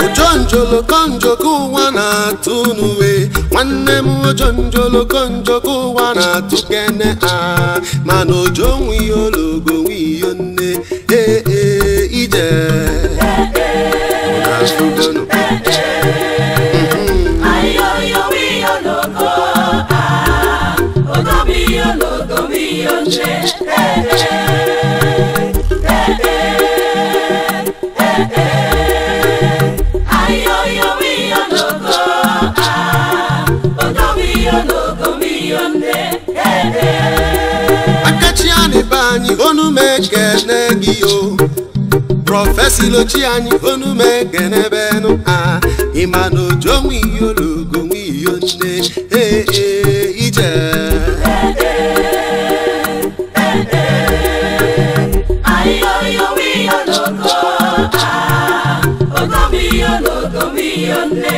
Ojonjolo konjo kuwana tunuwe Wanne mu ojonjolo konjo kuwana tukene Mano jonwi yologo wiyone ije Unasugono Ayoyo wiyologo Odomi yologo wiyone Akachiani bani onu mekene giyo Professor Lochiani onu mekene beno Imano jonwi yologo wiyone ije Ayoyo wiyologo Odomi yologo wiyone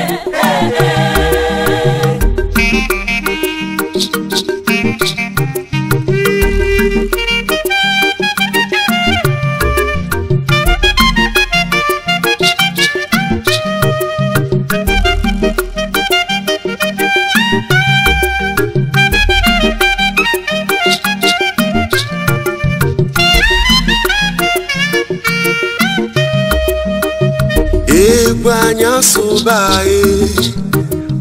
Egwanya sobae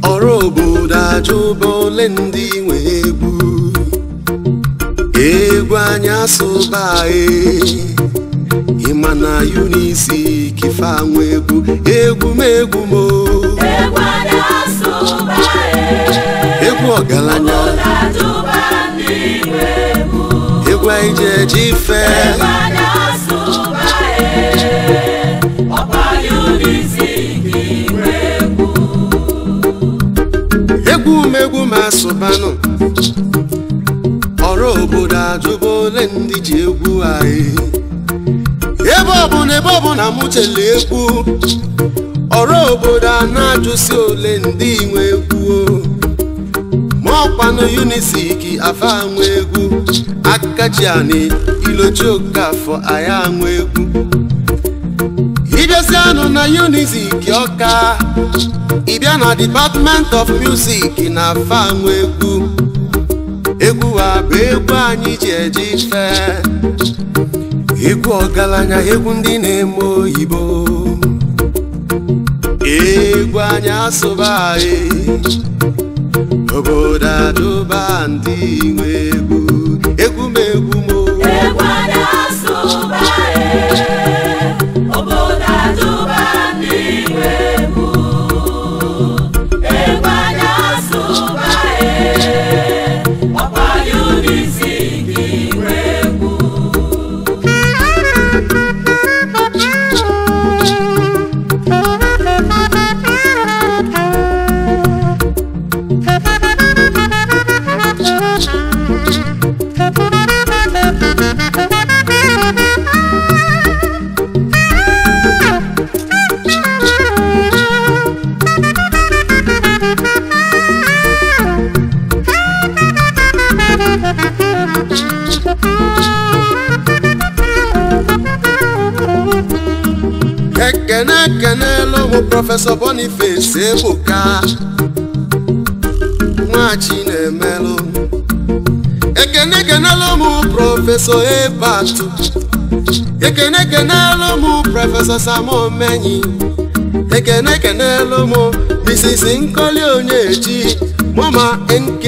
Orobo da jobo lendi wegu Egwanya sobae Imana unisi kifa wegu Egu megu mo Egwanya sobae Egu ogalanya Oda jubani wegu Egwa ije jife Egwanya sobae Egwu masụbanụ ọrụ obodo ajụbole ndị ji egwu anyị ebe ọbụla mụ chele egwu ọrụ obodo a na-ajụsi ole ndị nwe egwu ma ọkwanụ Unisiki afa nwe egwu Akajiani Ilochi Okafọ aya nwe egwu Ibezi anụ na Unisiki Ọka Ibia na Department of Music na fan egwu egwu a bụ egwu anyị ji eje ife egwu ọgaranya egwu ndị na-eme oyibo egwu anyị asụba anyị obodo adụba ndị nwe egwu m egwu mo egwu anyị asụba anyị obodo adụba ndị nwe egwu Ekene lomo Professor Boniface Ebuka Nwachi na-emelụ Ekene lomo Professor Ebatu Ekene lomo Professor Samo Menyi Ekene lomo Mrs. Nkoli Onyeji Mama NK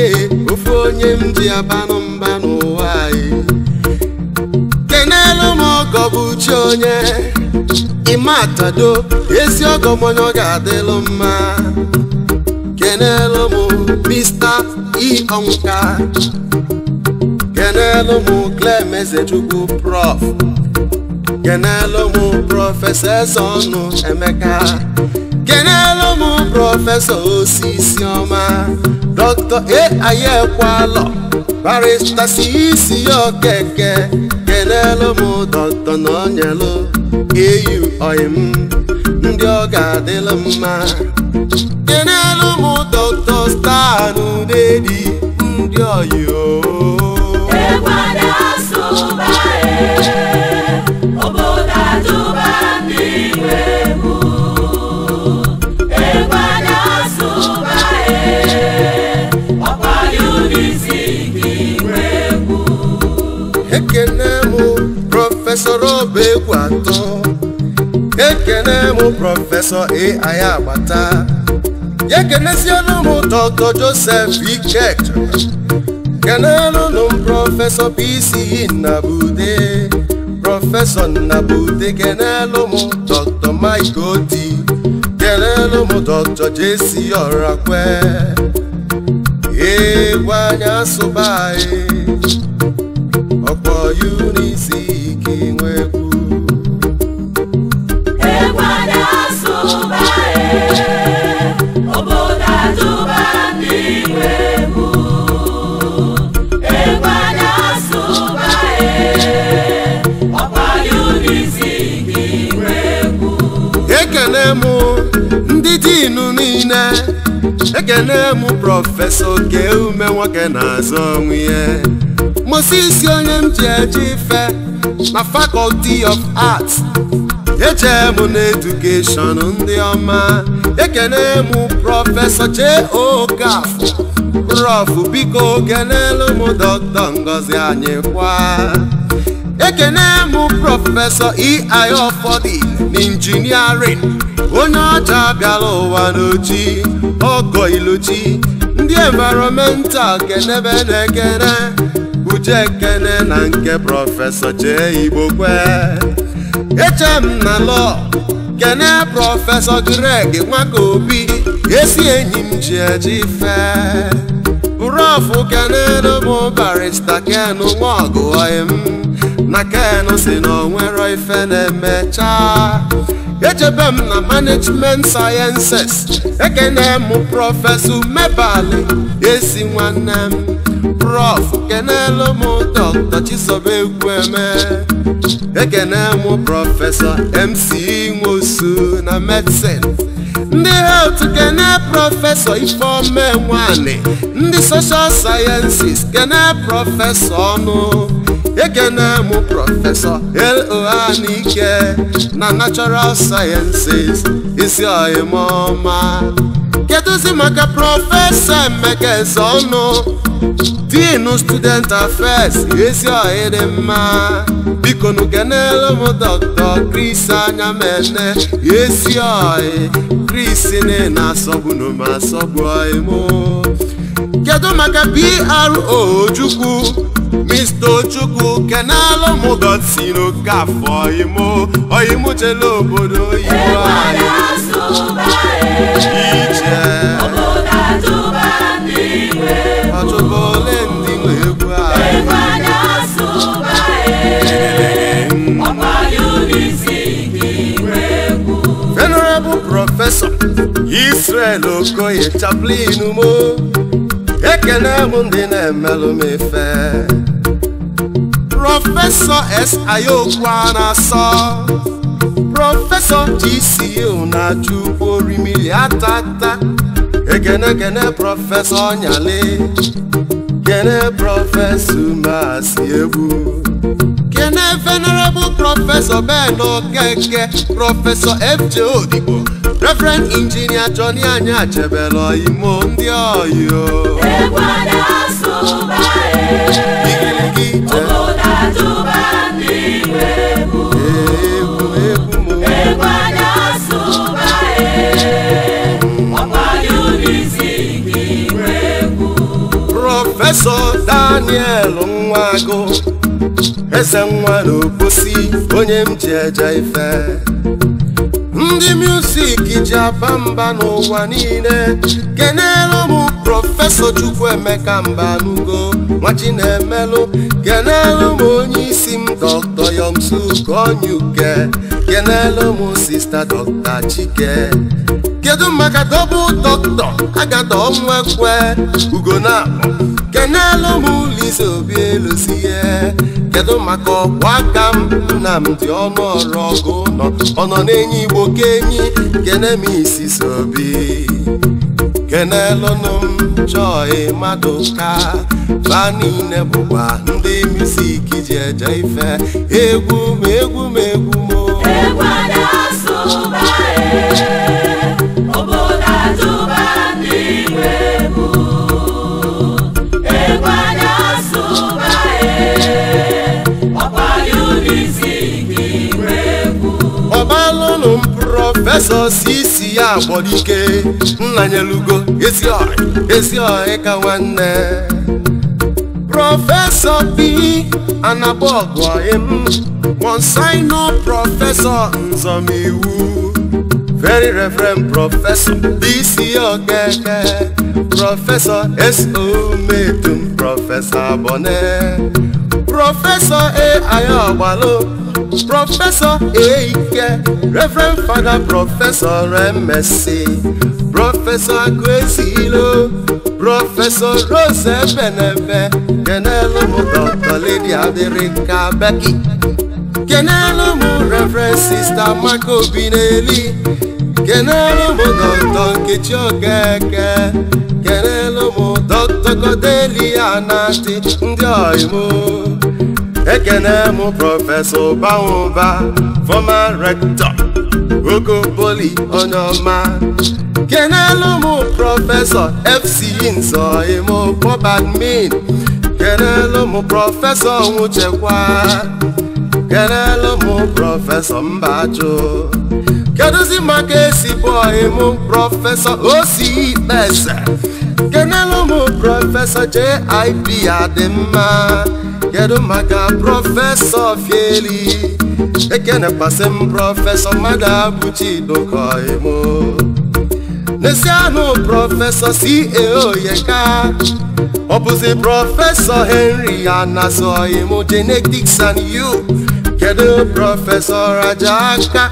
ofu onye m ji abanụ mba uche onye ịmatado ezi ọgọmọnye ọ ga-adịlụ mma. Kenelu mụ Mr. Ọnwụka, kenelu mụ Clemence Chukwu Prof, kenelu mụ Prọfesọ Ezeọnụ Emeka, kenelu mụ Prọfesọ Osisi Ọma, Dr. Ayekwalọ, Barrister C.C. Okeke, kenelu mụ Dr. Nonyelu Eyu Oyim, ndị ọ ga-adịlụ mma. Kenelu mụ Dr. Stan Udedi, ndị Oyo. Obodo adụba n'inwe egwu. Egwada asụba ọkwa Unizik inwe egwu. Ekene mụ Prọfesọ Obegwu Atọ, ekene mụ Prọfesọ Ayagbata, ekenezielu mụ Dr. Joseph Ikeja, kenelu nụ Prọfesọ PC Nnabude, Prọfesọ Nnabude, kenelu mụ Dr. Mike Oti, kenelu mụ Dr. J.C. Orakwe. Egwu anyị asụba ọkpọ Unizik inwe egwu. Egwada asụba obodo adụba n'inwe egwu. Egwada asụba ọkwa Unizik inwe egwu. Ekene mụ ndị dinu niile, ekene mụ Prọfesọ Okeume nwoke na-azọ onwe ya, Moses onye m ji eje ife na Faculty of Arts, eje mụ na edukeshọn ndị ọma. Ekene mụ Prọfesọ J.O. Okafọ, Prof biko kenelu mụ Dr. Ngozi Anyịkwa. Ekene mụ Prọfesọ Ọfọdụ n'injiniarin, onye ọcha bịara ụwa n'oji ọgọ iluchi. Ndị environmental kenebe na-ekene uche ekene na nke Prọfesọ J. Igbokwe. Eche m na lọ kene Prọfesọ Greg Nwakobi, esi enyi m ji eje ife. Prof kenelu mụ Barrister Ken Nwaọgụ Oyim, na Ken si na onwero ife na-emecha. Echebe m na Management Sciences, ekene mụ Prọfesọ Umebali, esi nwanne m. Prof kenelu mụ Dr. Chisobe Ekwueme, ekene mụ Prọfesọ MC Nwosu na Medicine. Ndị Health kene Prọfesọ Ifeome Nwani, ndị Social Sciences kene Prọfesọ Ọnụ, ekene mụ Prọfesọ L.O. Anike na Natural Sciences, isi Oyim ọma. Keduzi maka Prọfesọ Emeka Ezeọnụ, Dean Student Affairs, ezi Oyi dị mma. Biko nụ kenelu mụ Dr. Chris Anyamene, ezi Oyi Chris na-asọgbu ma asọgbu Oyim. Kedu maka PRO Chukwu, Mr. Ochukwu, kenelu mụ Godson Okafọ Oyim. Oyim chela obodo oyibo anyị ije Obodo adụba n'inwe egwu. ọtụtụ ole ndị nwe egwu anyị. Egwada asụba ọkwa Unizik inwe egwu. Venerable Prọfesọ Israel Okoye Chaplain mo, ekene mụ ndị na-emelụ m ife. Prọfesọ S. Ayokwa na-asọ, Prọfesọ G.C. Unachukwu Orimili Atata, ekene Prọfesọ Onyale, kene Prọfesọ Umeasiegbu, kene Venerable Prọfesọ Ben Okeke, Prọfesọ F.J. Odigbo, Reverend Engineer Johnny Anyachebele Oyimo, ndị Oyo. Egwada asụba obodo adụba n'inwe egwu. Egwada asụba ọkwa Unizik inwe egwu. Prọfesọ Daniel Nwago eze nwa n'Obosi onye m ji eje ife ndị music ji aba mba n'ụwa niile kenelu m prọfesọ Chukwuemeka Mbanugo nwa Chinemelu kenelu m onye isi m Dr. Yomsu Konyuke kenelu m sista Dr. Chike kedu maka double doctor Agata Onwekwe Ugonakpo kenelu m Lizzy Obielusiye kedu maka ọkwa aka m Nnamdi Ọnụọrọgụ ọnọ n'enyi Igbo kenyi kenem isi sobi kenelụnụ m Joy Maduka ba niile bụkwa ndị music ji eje ife egwu m egwu m egwu m egwu na-asụba obodo atụba n'igwe egwu egwu na-asụba ọkwa Unizik igwe egwu ọbalụnụ m prọfesọ Sisi ya Agbọdike Nnanyelugo ezi ọhị ka nwanne prọfesọ B Anabọgụ m Monsignor prọfesọ Nzomiwu very reverend prọfesọ D.C. Okeke prọfesọ S.O. Metum prọfesọ Abone prọfesọ A. Ayọgbalụ Professor Eike, Reverend Father Professor MSc, Professor Akwesilo, Professor Rose Beneve, Kenelu Dr. Lady Aderika Becky, Kenelu Reverend Sister Marco Binelli, Kenelu Dr. Nkechi Okeke, Kenelu Dr. Cordelia Anati, Ndioimo. Ekenemu Professor Bawumba, former rector, Ogo Poly Onyoma. Kenelu Professor FC Nsoimo Pobadmin. Kenelu Professor Nwuchekwa. Kenelu Professor Mbajo. Keduzi Makesi Boy Professor O.C. Bese. Kenelu Professor J.I.B. Adema. Kedu maka Prọfesọ Fieli ekene pasem Prọfesọ Madabuchi Dokoimo Nesiano Prọfesọ C.A.O. Yeka Obuzi Prọfesọ Henry Anasoimo Genetics and You Kedu Prọfesọ Rajaka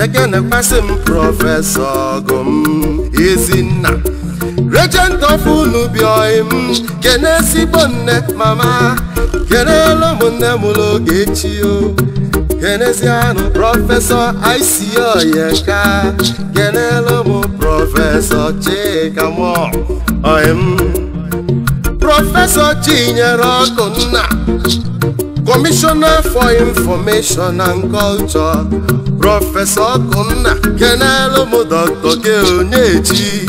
ekene pasem Prọfesọ Gom Ezinna Regent of Unubioim, Kenesi Bonne Mama, Kenelo Munne Mulo Gechio, Kenesiano Professor ICO Yeka, Kenelo Professor Chekamo, Professor Chinyere Okonna, Commissioner for Information and Culture, Professor Okonna, Kenelo Dr. Keonyechi.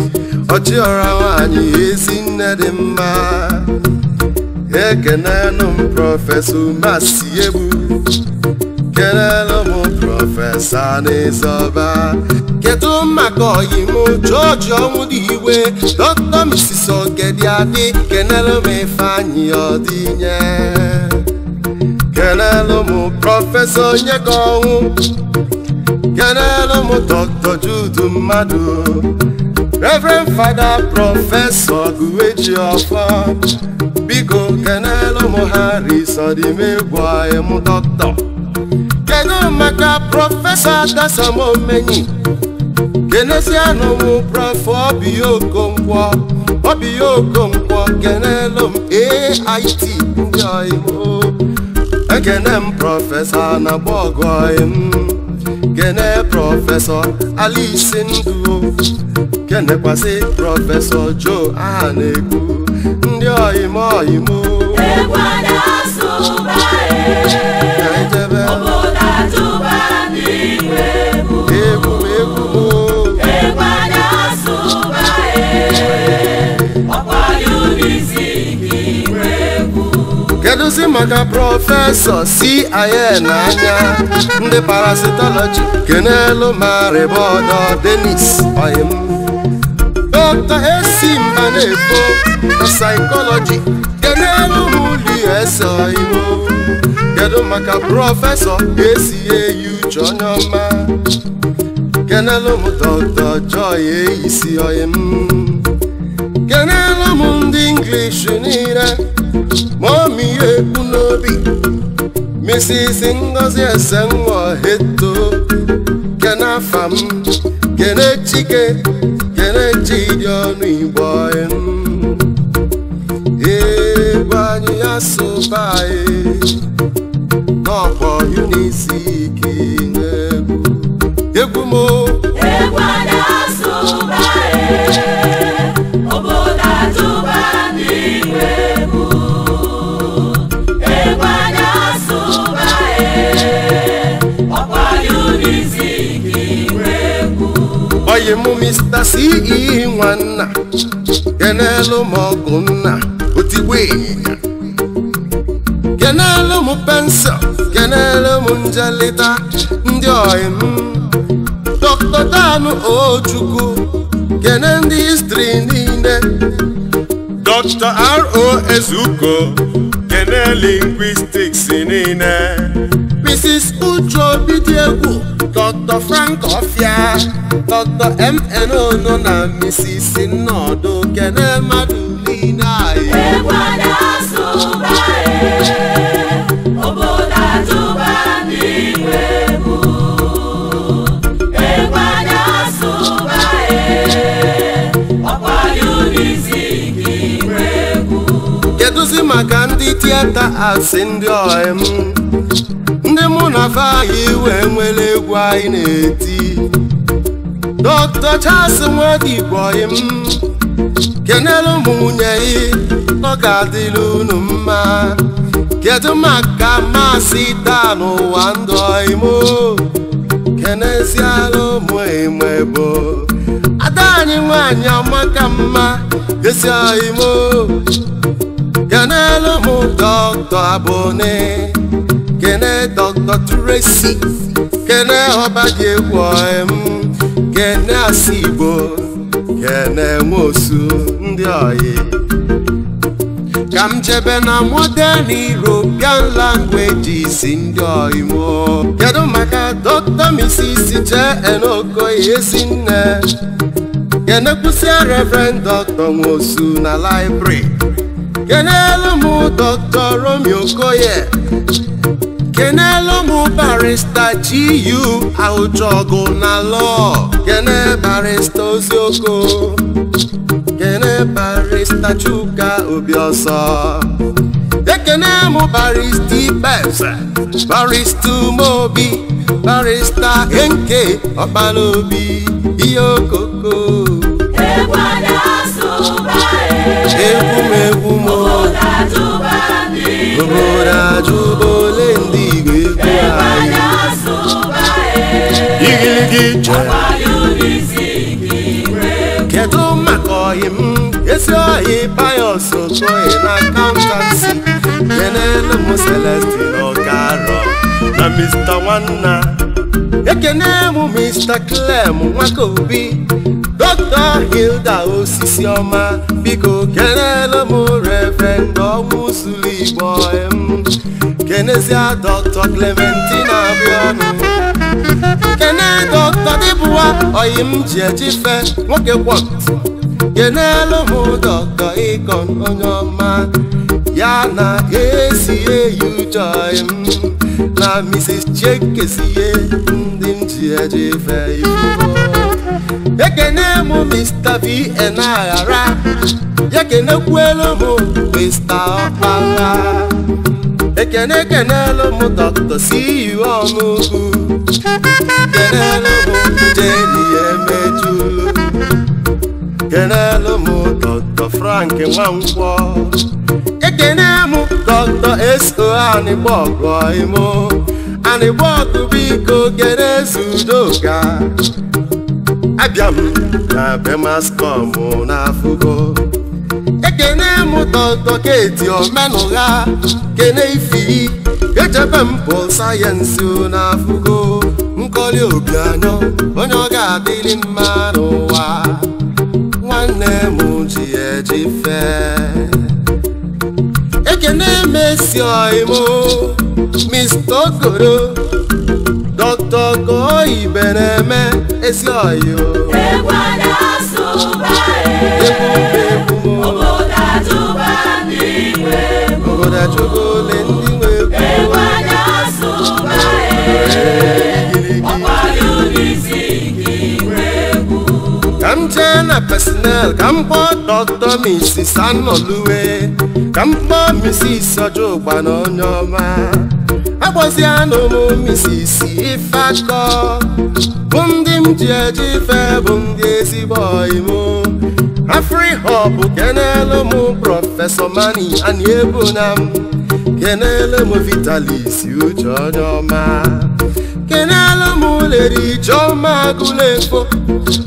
Ọchịọra nwanyị ezi nne dị mma ekenelu m Prọfesọ Masiebu kenelu m Prọfesọ Anịzọba kedu maka ọyị m George Ọnwụdịiwe Dr. Mrs. Ogediadị kenelu m Ifeanyị Ọdịnye kenelu m Prọfesọ Onyekaọnwụ kenelu m Dr. Jude Mmadụ Reverend Father Professor Guweji Ọfọ biko kenelu m Harris Ọdịmegwu m Doctor kedu maka Prọfesọ Adasom Omenyi kenesianụ m Prof. Obiyo Okonkwo kenelu m AIT ndị ọyịmo ekene m Prọfesọ Anabọgụ ọyịm kene Prọfesọ Alice Nduo kenekwasị Prọfesọ Joe Ahanekwu ndị ọyịmo egwu na-asụba obodo atụba n'igwe egwu egwu na-asụba ọkwa Unizik igwe egwu keduzi maka Prọfesọ C.I.N. Anya ndị parasitọlọji kenelu Maribọdọ Dennis Oyim Dr. A.C. Mbanefo na psychology kenelu muli eso imo kedu maka prọfesọ ACAU Chonyoma kenelu m Dr. Joy Eisi oyim kenelu m ndị English niile Mommy ekwu n'obi Mrs. Ngozi Esenwa Heto kenafam kene Chike kene Chidi ọnụ Igbo anyị asụba n'ọkpọ Unisiki egwu mo egwu anyị asụba obodo atụba n'igwe egwu anyị asụba ọkpọ Unisiki egwu oyi mụ Mr. CE nwanna kenelu m ọgụ nna otigwe kenelu m pensụl kenelu m njelita ndị oyi m Dr. Danu Ojukwu kene ndị histri niile Dr. R.O. Ezuko kene linguistics niile Mrs. Uju Obidiegwu Dr. Frank Ofia Dr. M.N. Ono na Mrs. Nnodo kene mmadụ niile egwu anyị asụba obodo atụba n'igwe egwu anyị asụba ọkwa Unisiki egwu keduzi maka ndị tieta asị ndị ohem ndị mụ na vaanyị wee nwere egwu anyị na-eti Dr. Charles Nwadigbo oyim kenelu m nwunye ọ ga-adịrị unu mma kedu maka Maazị taa n'ụwa ndụ oyimo kenezialụ ụmụ Emebo ada anyị nwanyị amaka mma esi oyimo kenelu m Dr. Abone kene Dr. Tracy kene Ọbadiegwu oyim kene Asigbo kene Nwosu ndị oyi ka m jebe na modern European languages ndị oyimo kedu maka Dr. Mrs. J.N. Okoye Ezinne kene kwụsịa Reverend Dr. Nwosu na library kenelu m Dr. Romeo Okoye kenelu m Barrister G.U. Ahụjọgụ na law kene Barrister Ozioko kene Barrister Chuka Obiọsọ ekene m Barrister Ibes Barrister Umobi Barrister Enke Ọkpalaobi ihe okoko egwu anyị asụba egwu m obodo atụba n'igwe obodo ajụba ole ndị Igbo egwu anyị asụba igiligi je ọkwa Unisiki kedu maka oyi m ezi oyi Pius Okoye na accountancy kenelu m Celestine Ọgarọ na Mr. Nwanna ekene m Mr. Clem Nwakobi Dr. Hilda Osisiọma biko kenelu m Reverend Ọnwụsụlụ Igbo kenezia Dr. Clementina Abionu kene Dr. Dibụwa oyi m ji ejife nwoke kwọt kenelu m Dr. Ikon onye ọma ya na ACAU Joy na Mrs. Chekezie ndị m ji ejife ifugo ekene m Mr. VN Aghara ya kenekwelu m Mr. Ọkpala ekene kenelu m Dr. C.U. Ọnụugwu kenelu m Jenny Emejulu kenelu m Dr. Frank Nwankwọ ekene m Dr. S.O. Anịgbọgụ imo Anịgbọgụ biko kene Zudoka abịa m na Bemascom n'afụgo ekene m Dr. Keti Omenụgha kene Ifi ejebe m bụ sayensị n'afụgo Nkọli Obianọ onye ọ ga-adịrị mma n'ụwa nwanne m ji ejife ekene mesi oimo Mr. Okoro Dr. Koyi Beneme esi oyo egwu na-asụba obodo atụba ndị nwe egwu obodo achụgole ndị nwe egwu egwu na-asụba ọkwa Unizik nwe egwu ka m jee na personnel ka m kpọọ Dr. Mrs. Anọluwe ka m kpọọ Mrs. Ọjọgba na onye ọma agbazianụ m Mrs. Ifeakọ bụ ndị m ji eje ife bụ ndị ezigbo ọyị m Afrihop kenelu m Prọfesọ Mani Aniebunam kenelu m Vitalis Uche onye ọma kenelu m Lady Chioma Agụlefo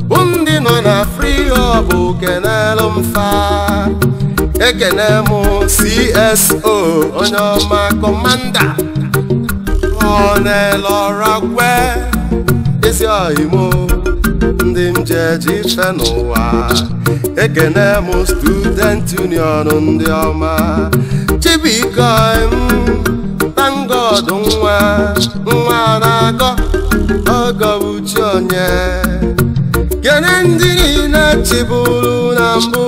bụ ndị nọ na Afrihop kenelu m fa ekene m CSO onye ọma Kọmanda Ọnelọrakwe ezi ọyịmo ndị m ji eje ife n'ụwa ekene m Student Union ndị ọma Chibuike m Thank God nwa na-agọ ọgọbuchi onye kene ndị niile chịbụrụ na mbụ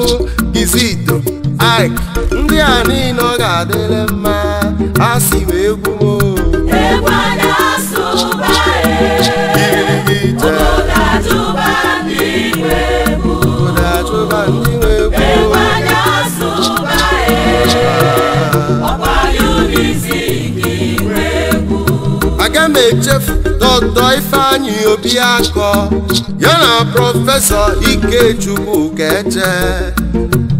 Kizito Ike ndị a niile ọ ga-adịrị mma ha si m egwu egwu na-asụba obodo atụba ndị nwe egwu obodo achụba ndị nwe egwu egwu na-asụba ọkwa Unizik nwe egwu aga m echefu Dr. Ifeanyi Obiakọ ya na Prọfesọ Ikechukwu Keche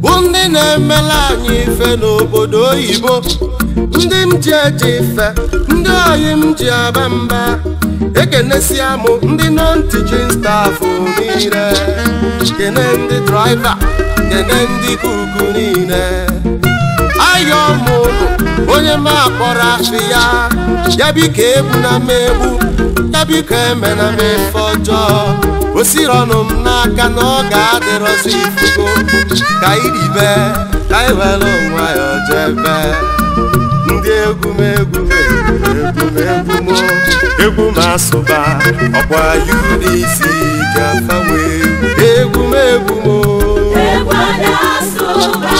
bụ ndị na-emela anyị ife n'obodo oyibo ndị m ji eje ife ndị oyi m ji aba mba ekenesia m ndị non-teaching staff niile kene ndị driver kene ndị kuku niile ayọ m ụlọ onye m akpọrọ afị ya biko egbu na m egbu ya biko emena m efe ọjọọ osirọnụ m n'aka na ọ ga-adịrọzi ifugo ka iribe ka iwere onwe ya jebe ndị egwu m egwu m asụba ọkwa Unizik afanwe egwu m egwu na-asụba